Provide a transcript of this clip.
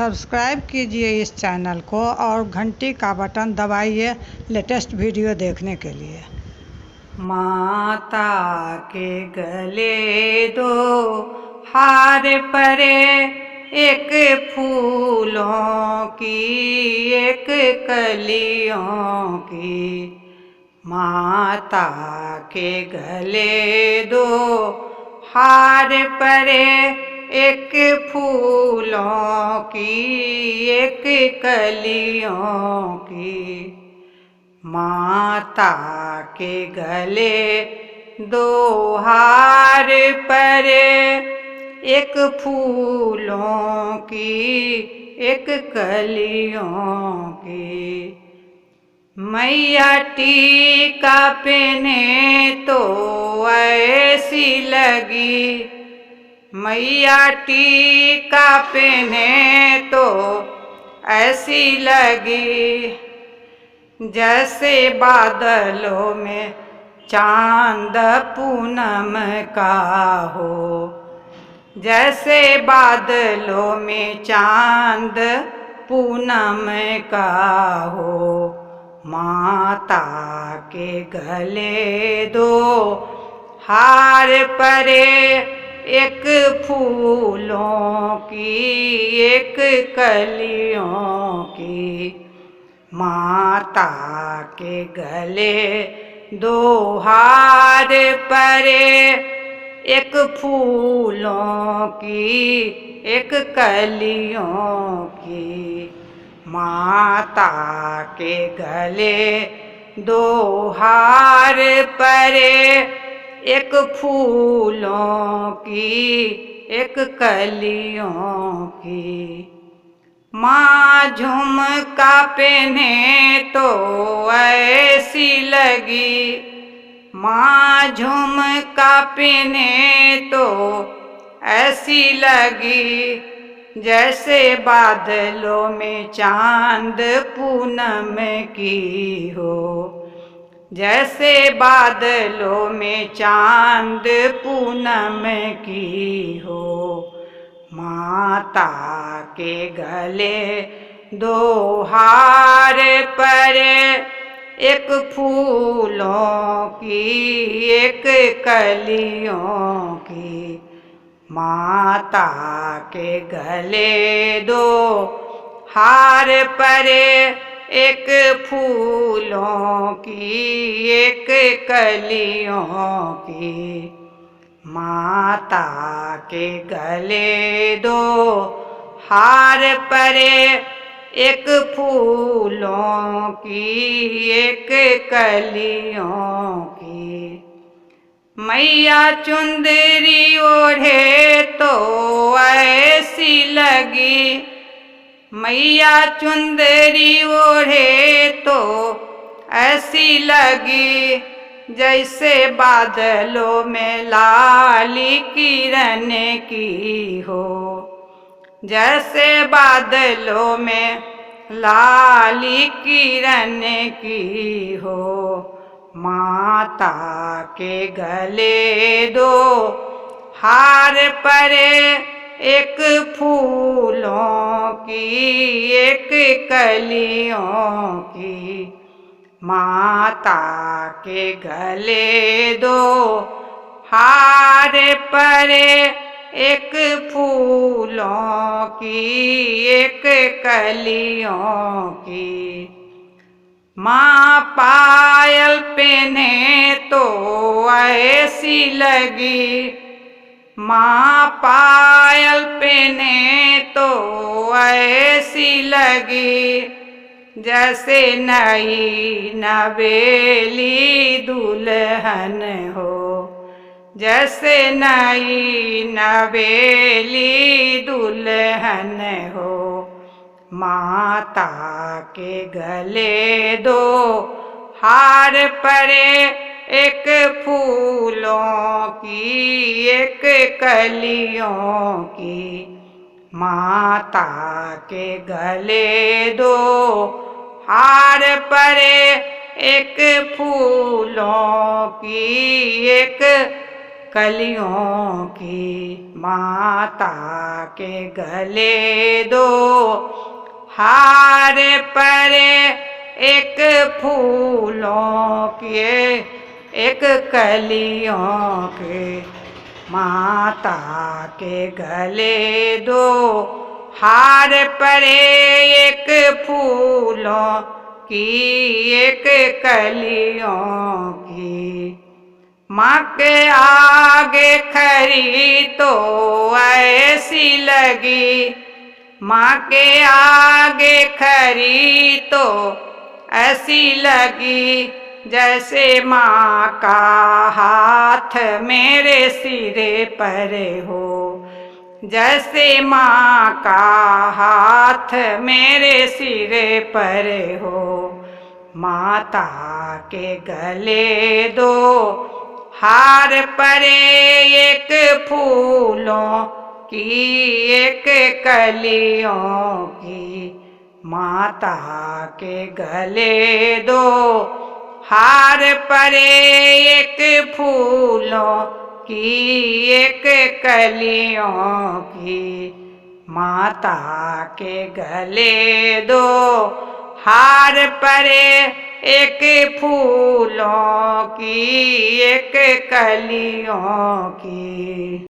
Subscribe कीजिए इस channel को और घंटी का बटन दबाइए लेटेस्ट वीडियो देखने के लिए। माता के गले दो हार परे, एक फूलों की एक कलियों की। माता के गले दो हार परे, एक फूलों की एक कलियों की। माता के गले दो हार परे, एक फूलों की एक कलियों की। मैया टीका पहने तो ऐसी लगी, मैया टीका पहने तो ऐसी लगी, जैसे बादलों में चांद पूनम का हो। जैसे बादलों में चांद पूनम का हो। माता के गले दो हार परे, एक फूलों की एक कलियों की। माता के गले दो हार परे, एक फूलों की एक कलियों की। माता के गले दो हार परे, एक फूलों की एक कलियों की। माँ झुमका पहने तो ऐसी लगी, माँ झुमका पहने तो ऐसी लगी, जैसे बादलों में चांद पूनम की हो। जैसे बादलों में चांद पूनम की हो। माता के गले दो हार परे, एक फूलों की एक कलियों की। माता के गले दो हार परे, एक फूलों की एक कलियों की। माता के गले दो हार परे, एक फूलों की एक कलियों की। मैया चुंदरी ओढ़े तो ऐसी लगी, मैया चुंदरी ओढ़े तो ऐसी लगी, जैसे बादलों में लाली किरण की हो। जैसे बादलों में लाली किरण की हो। माता के गले दो हार परे, एक फूलों की एक कलियों की। माता के गले दो हार परे, एक फूलों की एक कलियों की। माँ पायल पहने तो ऐसी लगी, माँ पायल पहने तो ऐसी लगी, जैसे नई नवेली दुल्हन हो। जैसे नई नवेली दुल्हन हो। माता के गले दो हार परे, एक फूलों की एक कलियों की। माता के गले दो हार परे, एक फूलों की एक कलियों की। माता के गले दो हार परे एक फूलों के एक कलियों के, माता के गले दो हार परे एक फूलों की एक कलियों की। माँ के आगे खड़ी तो ऐसी लगी, माँ के आगे खड़ी तो ऐसी लगी, जैसे माँ का हाथ मेरे सिरे पर हो, जैसे माँ का हाथ मेरे सिरे पर हो। माता के गले दो हार परे एक फूलों की एक कलियों की, माता के गले दो हार परे एक फूलों की एक कलियों की, माता के गले दो हार परे एक फूलों की एक कलियों की।